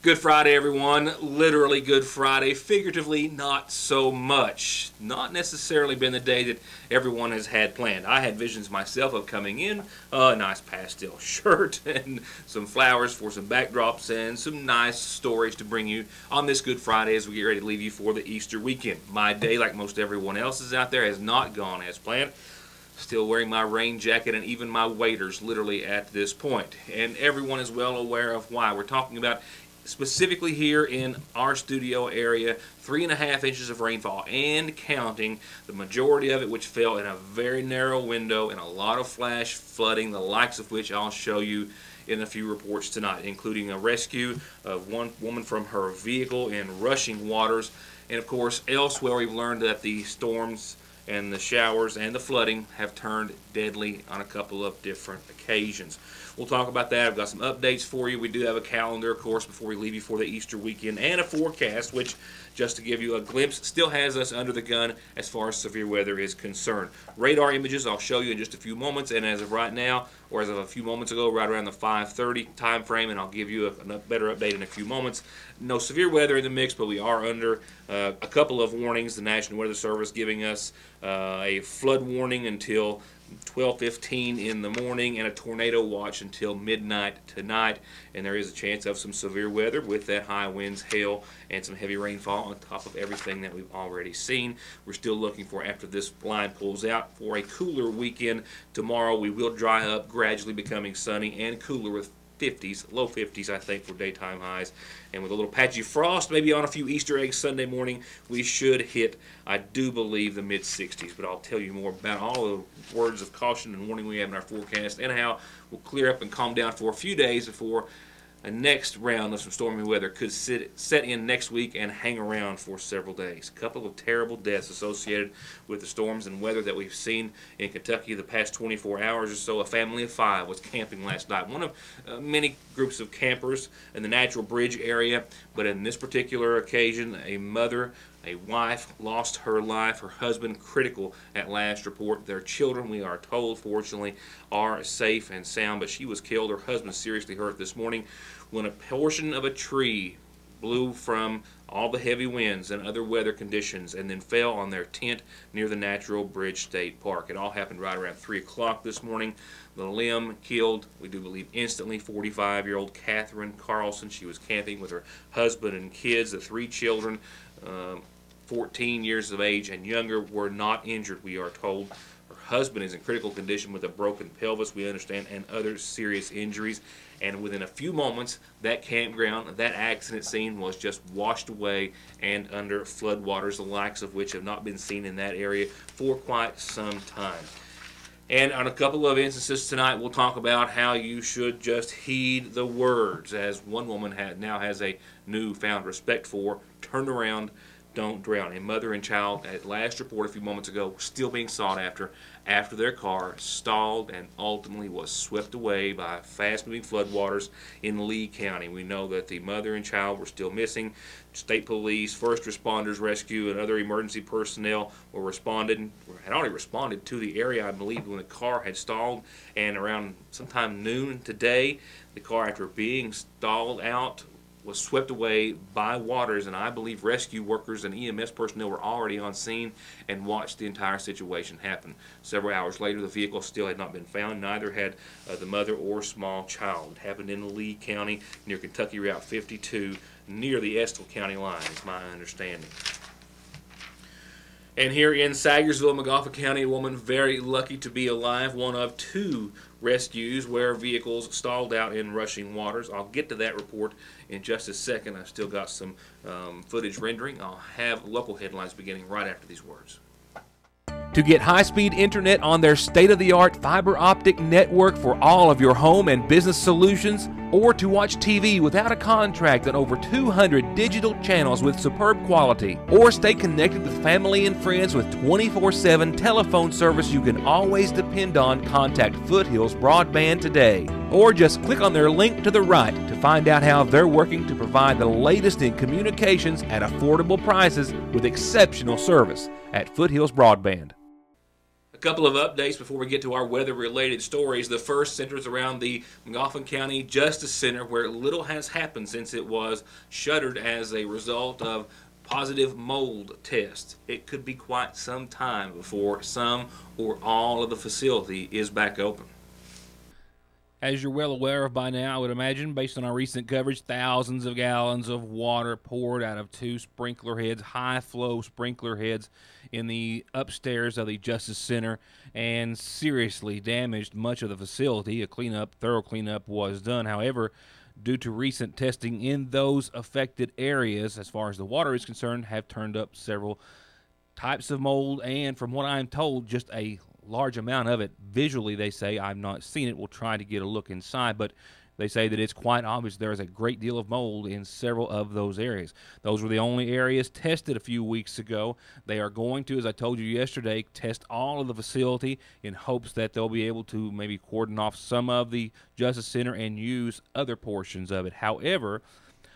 Good Friday, everyone. Literally Good Friday. Figuratively, not so much. Not necessarily been the day that everyone has had planned. I had visions myself of coming in a nice pastel shirt and some flowers for some backdrops and some nice stories to bring you on this Good Friday as we get ready to leave you for the Easter weekend. My day, like most everyone else's out there, has not gone as planned. Still wearing my rain jacket and even my waders literally at this point. And everyone is well aware of why. We're talking about specifically here in our studio area, 3.5 inches of rainfall and counting, the majority of it which fell in a very narrow window and a lot of flash flooding, the likes of which I'll show you in a few reports tonight, including a rescue of one woman from her vehicle in rushing waters. And of course, elsewhere we've learned that the storms and the showers and the flooding have turned deadly on a couple of different occasions. We'll talk about that. I've got some updates for you. We do have a calendar, of course, before we leave you for the Easter weekend, and a forecast, which, just to give you a glimpse, still has us under the gun as far as severe weather is concerned. Radar images I'll show you in just a few moments, and as of right now, or as of a few moments ago, right around the 5:30 time frame, and I'll give you a better update in a few moments. No severe weather in the mix, but we are under a couple of warnings. The National Weather Service giving us a flood warning until 12:15 in the morning and a tornado watch until midnight tonight, and there is a chance of some severe weather with that high winds, hail, and some heavy rainfall on top of everything that we've already seen. We're still looking for, after this line pulls out, for a cooler weekend. Tomorrow we will dry up, gradually becoming sunny and cooler with 50s, low 50s I think, for daytime highs, and with a little patchy frost maybe on a few Easter eggs Sunday morning, we should hit, I do believe, the mid-60s. But I'll tell you more about all the words of caution and warning we have in our forecast and how we'll clear up and calm down for a few days before a next round of some stormy weather could set in next week and hang around for several days. A couple of terrible deaths associated with the storms and weather that we've seen in Kentucky the past 24 hours or so. A family of 5 was camping last night. One of many groups of campers in the Natural Bridge area, but in this particular occasion, a mother, a wife, lost her life. Her husband, critical at last report. Their children, we are told, fortunately, are safe and sound, but she was killed. Her husband seriously hurt this morning when a portion of a tree blew from all the heavy winds and other weather conditions and then fell on their tent near the Natural Bridge State Park. It all happened right around 3 o'clock this morning. The limb killed, we do believe instantly, 45-year-old Catherine Carlson. She was camping with her husband and kids. The 3 children, 14 years of age and younger, were not injured, we are told. Her husband is in critical condition with a broken pelvis, we understand, and other serious injuries. And within a few moments, that campground, that accident scene, was just washed away and under floodwaters, the likes of which have not been seen in that area for quite some time. And on a couple of instances tonight, we'll talk about how you should just heed the words, as one woman now has a newfound respect for: turn around, don't drown. A mother and child, at last report a few moments ago, still being sought after their car stalled and ultimately was swept away by fast-moving floodwaters in Lee County. We know that the mother and child were still missing. State police, first responders, rescue, and other emergency personnel had already responded to the area, I believe, when the car had stalled. And around sometime noon today, the car, after being stalled out, was swept away by waters, and I believe rescue workers and EMS personnel were already on scene and watched the entire situation happen. Several hours later, the vehicle still had not been found. Neither had the mother or small child. It happened in Lee County near Kentucky Route 52, near the Estill County line, is my understanding. And here in Sagersville, McGoffin County, a woman very lucky to be alive, one of 2 rescues where vehicles stalled out in rushing waters. I'll get to that report in just a second. I've still got some footage rendering. I'll have local headlines beginning right after these words. To get high-speed internet on their state-of-the-art fiber optic network for all of your home and business solutions, or to watch TV without a contract on over 200 digital channels with superb quality, or stay connected with family and friends with 24/7 telephone service you can always depend on, contact Foothills Broadband today. Or just click on their link to the right to find out how they're working to provide the latest in communications at affordable prices with exceptional service at Foothills Broadband. A couple of updates before we get to our weather-related stories. The first centers around the McGoffin County Justice Center, where little has happened since it was shuttered as a result of positive mold tests. It could be quite some time before some or all of the facility is back open. As you're well aware of by now, I would imagine, based on our recent coverage, thousands of gallons of water poured out of two sprinkler heads, high-flow sprinkler heads, in the upstairs of the Justice Center, and seriously damaged much of the facility. A thorough cleanup was done. However, due to recent testing in those affected areas, as far as the water is concerned, have turned up several types of mold, and from what I'm told, just a large amount of it. Visually, they say, I've not seen it. We'll try to get a look inside, but they say that it's quite obvious there is a great deal of mold in several of those areas. Those were the only areas tested a few weeks ago. They are going to, as I told you yesterday, test all of the facility in hopes that they'll be able to maybe cordon off some of the Justice Center and use other portions of it. However,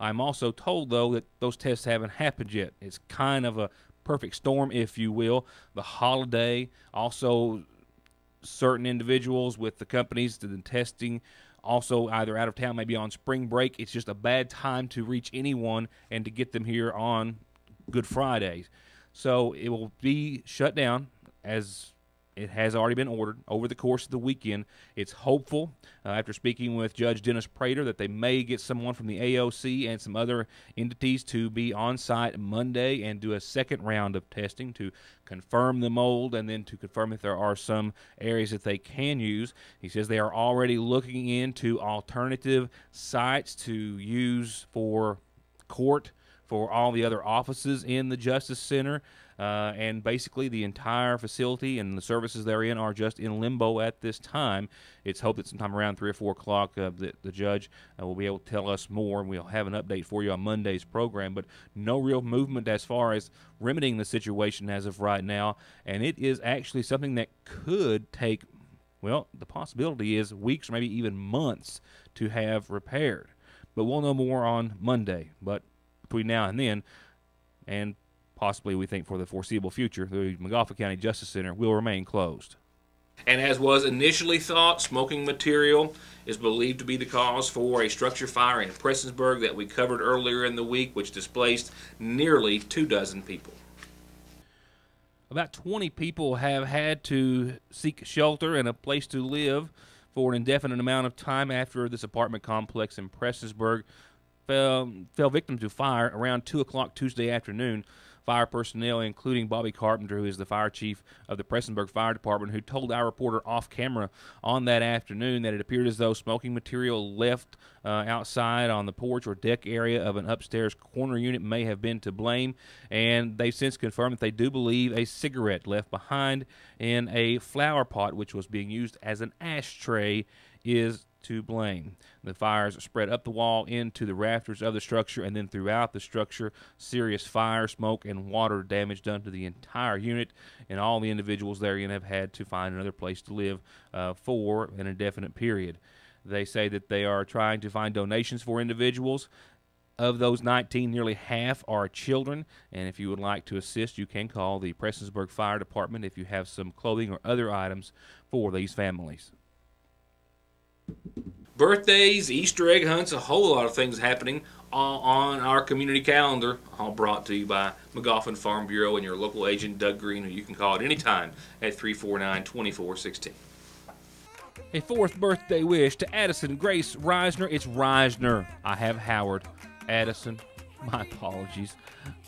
I'm also told, though, that those tests haven't happened yet. It's kind of a perfect storm, if you will. The holiday, also certain individuals with the companies that are testing, also either out of town, maybe on spring break. It's just a bad time to reach anyone and to get them here on Good Friday. So it will be shut down, as it has already been ordered, over the course of the weekend. It's hopeful, after speaking with Judge Dennis Prater, that they may get someone from the AOC and some other entities to be on site Monday and do a second round of testing to confirm the mold and then to confirm if there are some areas that they can use. He says they are already looking into alternative sites to use for court, for all the other offices in the Justice Center. And basically the entire facility and the services therein are just in limbo at this time. It's hoped that sometime around 3 or 4 o'clock the judge will be able to tell us more, and we'll have an update for you on Monday's program. But no real movement as far as remedying the situation as of right now, and it is actually something that could take, well, the possibility is weeks or maybe even months to have repaired. But we'll know more on Monday. But between now and then, and possibly, we think, for the foreseeable future, the McGoffin County Justice Center will remain closed. And as was initially thought, smoking material is believed to be the cause for a structure fire in Prestonsburg that we covered earlier in the week, which displaced nearly 24 people. About 20 people have had to seek shelter and a place to live for an indefinite amount of time after this apartment complex in Prestonsburg fell victim to fire around 2 o'clock Tuesday afternoon. Fire personnel, including Bobby Carpenter, who is the fire chief of the Prestonsburg Fire Department, who told our reporter off camera on that afternoon that it appeared as though smoking material left outside on the porch or deck area of an upstairs corner unit may have been to blame. And they've since confirmed that they do believe a cigarette left behind in a flower pot, which was being used as an ashtray, is to blame. The fires spread up the wall into the rafters of the structure and then throughout the structure. Serious fire, smoke, and water damage done to the entire unit, and all the individuals therein have had to find another place to live for an indefinite period. They say that they are trying to find donations for individuals. Of those 19, nearly half are children, and if you would like to assist, you can call the Prestonsburg Fire Department if you have some clothing or other items for these families. Birthdays, Easter egg hunts, a whole lot of things happening on our community calendar, all brought to you by McGoffin Farm Bureau and your local agent, Doug Green, who you can call at any time at 349-2416. A fourth birthday wish to Addison Grace Reisner. It's Reisner. I have Howard. Addison, my apologies.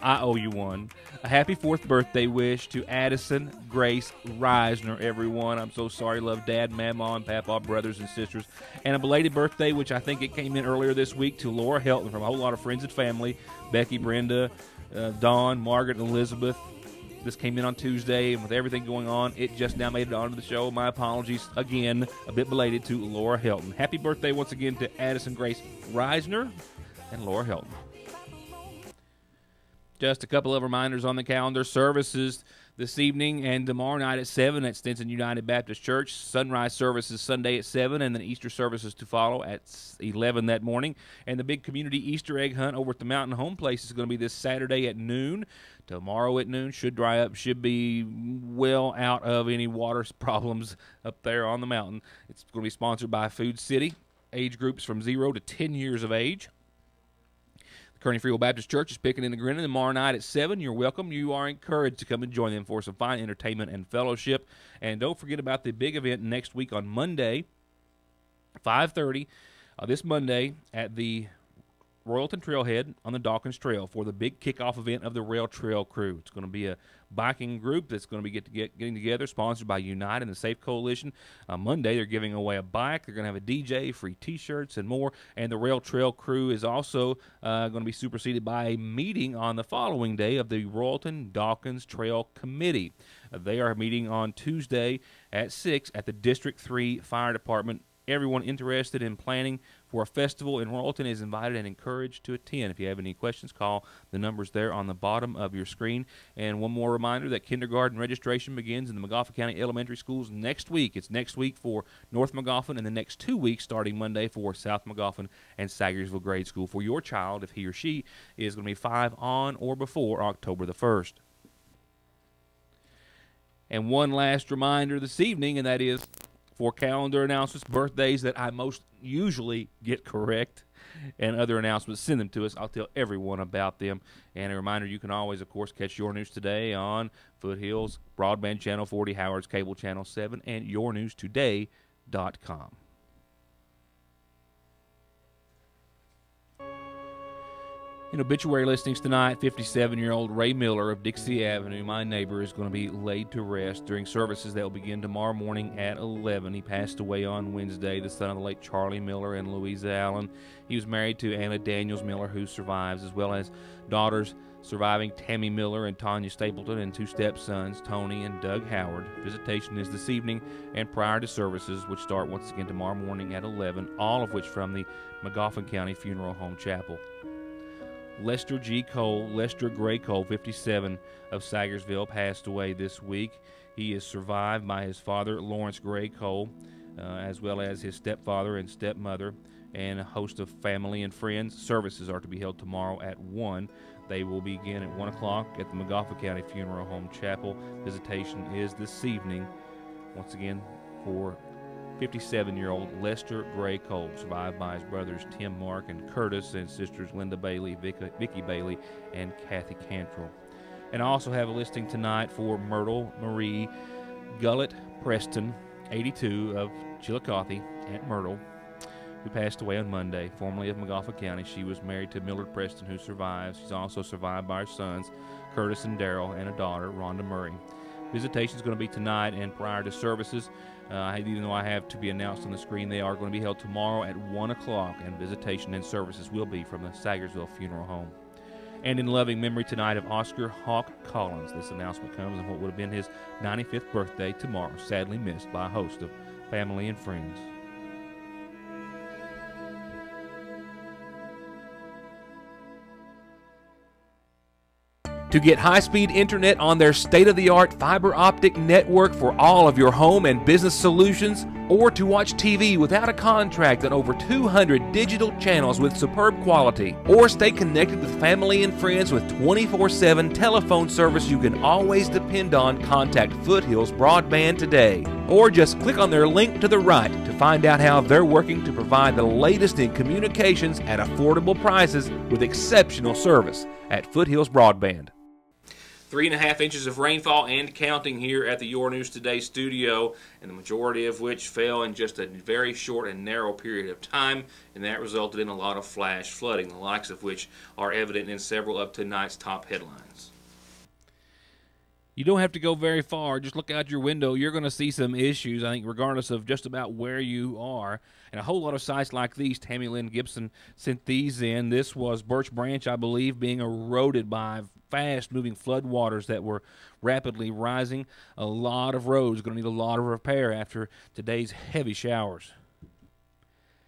I owe you one. A happy fourth birthday wish to Addison Grace Reisner, everyone. I'm so sorry. Love Dad, Mama, and Papa, brothers and sisters. And a belated birthday, which I think it came in earlier this week, to Laura Helton from a whole lot of friends and family. Becky, Brenda, Dawn, Margaret, and Elizabeth. This came in on Tuesday, and with everything going on, it just now made it onto the show. My apologies again, a bit belated, to Laura Helton. Happy birthday once again to Addison Grace Reisner and Laura Helton. Just a couple of reminders on the calendar. Services this evening and tomorrow night at 7 at Stinson United Baptist Church. Sunrise services Sunday at 7, and then Easter services to follow at 11 that morning. And the big community Easter egg hunt over at the Mountain Home Place is going to be this Saturday at noon. Tomorrow at noon. Should dry up, should be well out of any water problems up there on the mountain. It's going to be sponsored by Food City. Age groups from 0 to 10 years of age. Kearney Free Will Baptist Church is picking and grinning tomorrow night at 7. You're welcome. You are encouraged to come and join them for some fine entertainment and fellowship. And don't forget about the big event next week on Monday, 5:30, this Monday at the Royalton Trailhead on the Dawkins Trail for the big kickoff event of the Rail Trail Crew. It's going to be a biking group that's going to be getting together, sponsored by Unite and the Safe Coalition. Monday, they're giving away a bike. They're going to have a DJ, free T-shirts, and more. And the Rail Trail Crew is also going to be superseded by a meeting on the following day of the Royalton Dawkins Trail Committee. They are meeting on Tuesday at 6 at the District 3 Fire Department. Everyone interested in planning for a festival in Royalton is invited and encouraged to attend. If you have any questions, call the numbers there on the bottom of your screen. And one more reminder that kindergarten registration begins in the Magoffin County Elementary Schools next week. It's next week for North Magoffin and the next 2 weeks starting Monday for South Magoffin and Sagersville Grade School for your child if he or she is going to be 5 on or before October the 1st. And one last reminder this evening, and that is for calendar announcements, birthdays that I most usually get correct, and other announcements, send them to us. I'll tell everyone about them. And a reminder, you can always, of course, catch Your News Today on Foothills Broadband Channel 40, Howard's Cable Channel 7, and yournewstoday.com. In obituary listings tonight, 57-year-old Ray Miller of Dixie Avenue, my neighbor, is going to be laid to rest during services that will begin tomorrow morning at 11. He passed away on Wednesday, the son of the late Charlie Miller and Louisa Allen. He was married to Anna Daniels Miller, who survives, as well as daughters surviving Tammy Miller and Tanya Stapleton, and 2 stepsons, Tony and Doug Howard. Visitation is this evening and prior to services, which start once again tomorrow morning at 11, all of which from the Magoffin County Funeral Home Chapel. Lester G. Cole, Lester Gray Cole, 57, of Sagersville, passed away this week. He is survived by his father, Lawrence Gray Cole, as well as his stepfather and stepmother, and a host of family and friends. Services are to be held tomorrow at 1. They will begin at 1 o'clock at the Magoffin County Funeral Home Chapel. Visitation is this evening, once again, for 57-year-old Lester Gray Cole, survived by his brothers Tim Mark and Curtis, and sisters Linda Bailey, Vicky Bailey, and Kathy Cantrell. And I also have a listing tonight for Myrtle Marie Gullett Preston, 82, of Chillicothe, Aunt Myrtle, who passed away on Monday, formerly of Magoffin County. She was married to Millard Preston, who survives. She's also survived by her sons, Curtis and Darrell, and a daughter, Rhonda Murray. Visitation is going to be tonight and prior to services. Even though I have to be announced on the screen, they are going to be held tomorrow at 1 o'clock, and visitation and services will be from the Sagersville Funeral Home. And in loving memory tonight of Oscar Hawk Collins, this announcement comes on what would have been his 95th birthday tomorrow, sadly missed by a host of family and friends. To get high-speed internet on their state-of-the-art fiber optic network for all of your home and business solutions, or to watch TV without a contract on over 200 digital channels with superb quality, or stay connected with family and friends with 24/7 telephone service you can always depend on, contact Foothills Broadband today. Or just click on their link to the right to find out how they're working to provide the latest in communications at affordable prices with exceptional service at Foothills Broadband. 3.5 inches of rainfall and counting here at the Your News Today studio, and the majority of which fell in just a very short and narrow period of time, and that resulted in a lot of flash flooding, the likes of which are evident in several of tonight's top headlines. You don't have to go very far. Just look out your window. You're going to see some issues, I think, regardless of just about where you are. And a whole lot of sites like these, Tammy Lynn Gibson sent these in. This was Birch Branch, I believe, being eroded by fast-moving floodwaters that were rapidly rising. A lot of roads going to need a lot of repair after today's heavy showers.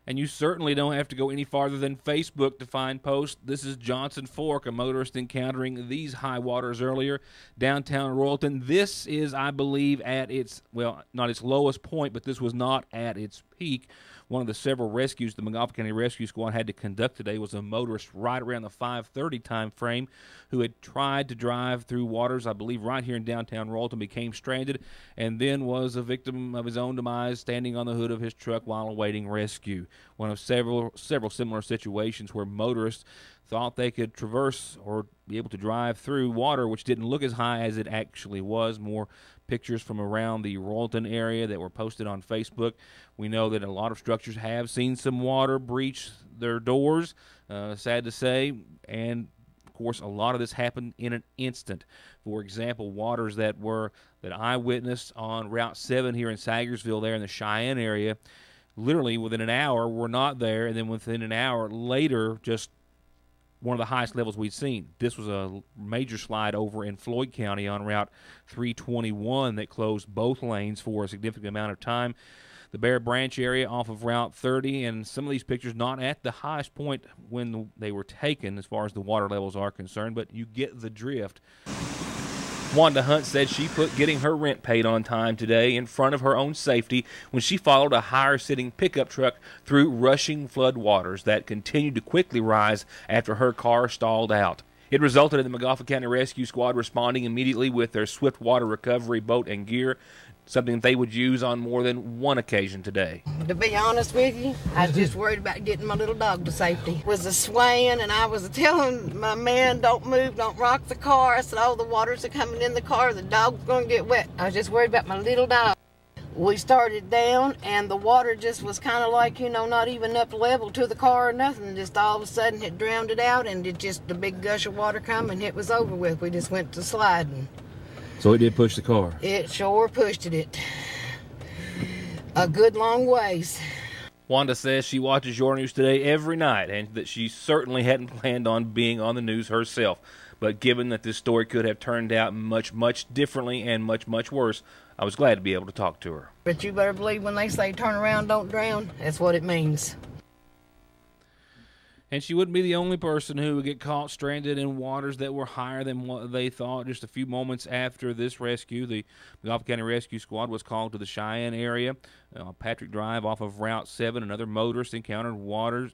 And you certainly don't have to go any farther than Facebook to find posts. This is Johnson Fork, a motorist encountering these high waters earlier, downtown Royalton. This is, I believe, at its, well, not its lowest point, but this was not at its peak. One of the several rescues the Montgomery County Rescue Squad had to conduct today was a motorist right around the 5:30 time frame who had tried to drive through waters, I believe, right here in downtown Royalton, became stranded, and then was a victim of his own demise standing on the hood of his truck while awaiting rescue. One of several similar situations where motorists thought they could traverse or be able to drive through water which didn't look as high as it actually was. More pictures from around the Royalton area that were posted on Facebook. We know that a lot of structures have seen some water breach their doors, sad to say, and of course a lot of this happened in an instant. For example, waters that I witnessed on Route 7 here in Sagersville there in the Cheyenne area, literally within an hour were not there, and then within an hour later just one of the highest levels we'd seen. This was a major slide over in Floyd County on Route 321 that closed both lanes for a significant amount of time. The Bear Branch area off of Route 30, and some of these pictures not at the highest point when they were taken as far as the water levels are concerned, but you get the drift. Wanda Hunt said she put getting her rent paid on time today in front of her own safety when she followed a higher-sitting pickup truck through rushing flood waters that continued to quickly rise after her car stalled out. It resulted in the Montgomery County Rescue Squad responding immediately with their swift water recovery boat and gear, something they would use on more than one occasion today. To be honest with you, I was just worried about getting my little dog to safety. It was a swaying, and I was telling my man, don't move, don't rock the car. I said, oh, the waters are coming in the car, the dog's going to get wet. I was just worried about my little dog. We started down, and the water just was kind of like, you know, not even up level to the car or nothing. Just all of a sudden it drowned it out, and it just, the big gush of water come, and it was over with. We just went to sliding. So it did push the car? It sure pushed it a good long ways. Wanda says she watches your news today every night and that she certainly hadn't planned on being on the news herself. But given that this story could have turned out much, much differently and much, much worse, I was glad to be able to talk to her. But you better believe when they say turn around, don't drown, that's what it means. And she wouldn't be the only person who would get caught stranded in waters that were higher than what they thought. Just a few moments after this rescue, the Montgomery County Rescue Squad was called to the Cheyenne area. Patrick Drive off of Route 7, another motorist encountered waters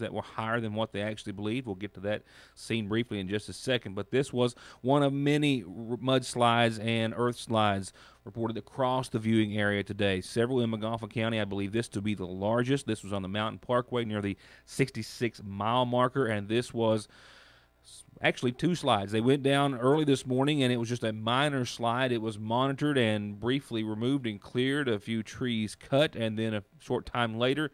that were higher than what they actually believed. We'll get to that scene briefly in just a second. But this was one of many mudslides and earth slides reported across the viewing area today. Several in Montgomery County. I believe this to be the largest. This was on the Mountain Parkway near the 66-mile marker, and this was actually two slides. They went down early this morning, and it was just a minor slide. It was monitored and briefly removed and cleared, a few trees cut, and then a short time later,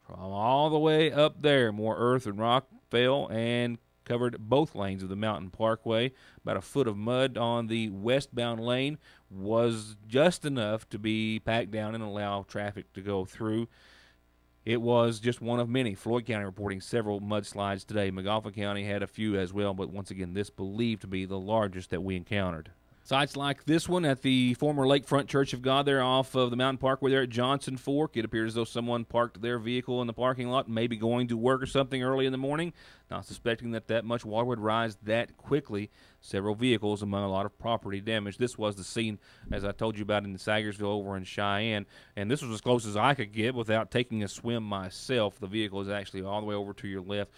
from all the way up there, more earth and rock fell and covered both lanes of the Mountain Parkway. About a foot of mud on the westbound lane was just enough to be packed down and allow traffic to go through. It was just one of many. Floyd County reporting several mudslides today. Montgomery County had a few as well, but once again, this believed to be the largest that we encountered. Sites like this one at the former Lakefront Church of God there off of the Mountain Parkway there at Johnson Fork. It appears as though someone parked their vehicle in the parking lot, maybe going to work or something early in the morning, not suspecting that much water would rise that quickly. Several vehicles among a lot of property damage. This was the scene, as I told you about, in Sagersville over in Cheyenne, and this was as close as I could get without taking a swim myself. The vehicle is actually all the way over to your left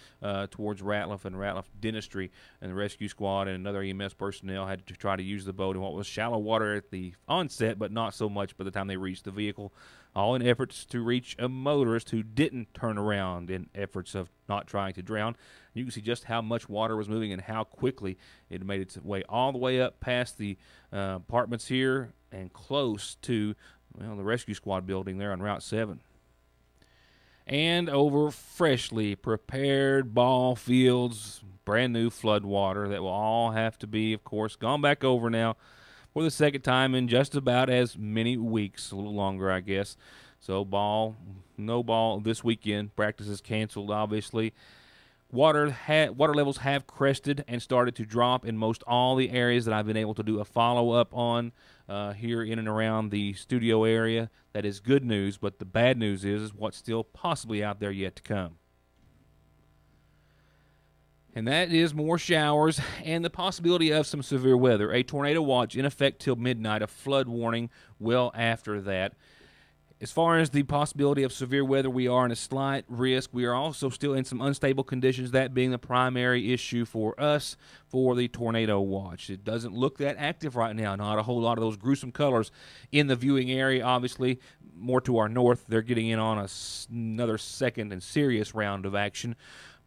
towards Ratliff and Ratliff Dentistry, and the rescue squad and another EMS personnel had to try to use the boat in what was shallow water at the onset, but not so much by the time they reached the vehicle, all in efforts to reach a motorist who didn't turn around in efforts of not trying to drown. You can see just how much water was moving and how quickly it made its way all the way up past the apartments here and close to, well, the rescue squad building there on Route 7. And over freshly prepared ball fields, brand new flood water that will all have to be, of course, gone back over now for the second time in just about as many weeks, a little longer, I guess. So no ball this weekend. Practice is canceled, obviously. Water levels have crested and started to drop in most all the areas that I've been able to do a follow-up on here in and around the studio area. That is good news, but the bad news is what's still possibly out there yet to come. And that is more showers and the possibility of some severe weather. A tornado watch in effect till midnight, a flood warning well after that. As far as the possibility of severe weather, we are in a slight risk. We are also still in some unstable conditions, that being the primary issue for us for the tornado watch. It doesn't look that active right now. Not a whole lot of those gruesome colors in the viewing area. Obviously, more to our north, they're getting in on another second and serious round of action.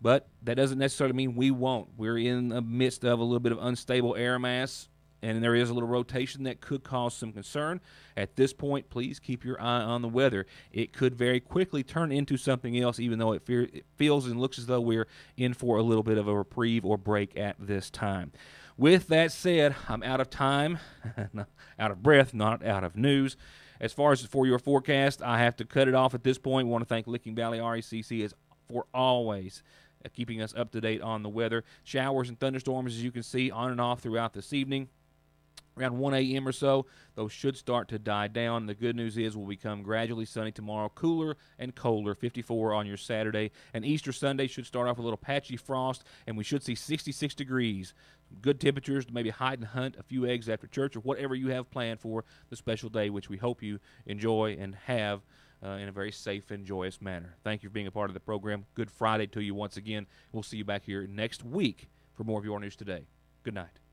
But that doesn't necessarily mean we won't. We're in the midst of a little bit of unstable air mass, and there is a little rotation that could cause some concern. At this point, please keep your eye on the weather. It could very quickly turn into something else, even though it feels and looks as though we're in for a little bit of a reprieve or break at this time. With that said, I'm out of time, out of breath, not out of news. As far as for your forecast, I have to cut it off at this point. I want to thank Licking Valley RECC as for always keeping us up to date on the weather. Showers and thunderstorms, as you can see, on and off throughout this evening. Around 1 a.m. or so, those should start to die down. The good news is we'll become gradually sunny tomorrow, cooler and colder, 54 on your Saturday. And Easter Sunday should start off with a little patchy frost, and we should see 66 degrees. Good temperatures to maybe hide and hunt a few eggs after church or whatever you have planned for the special day, which we hope you enjoy and have in a very safe and joyous manner. Thank you for being a part of the program. Good Friday to you once again. We'll see you back here next week for more of your news today. Good night.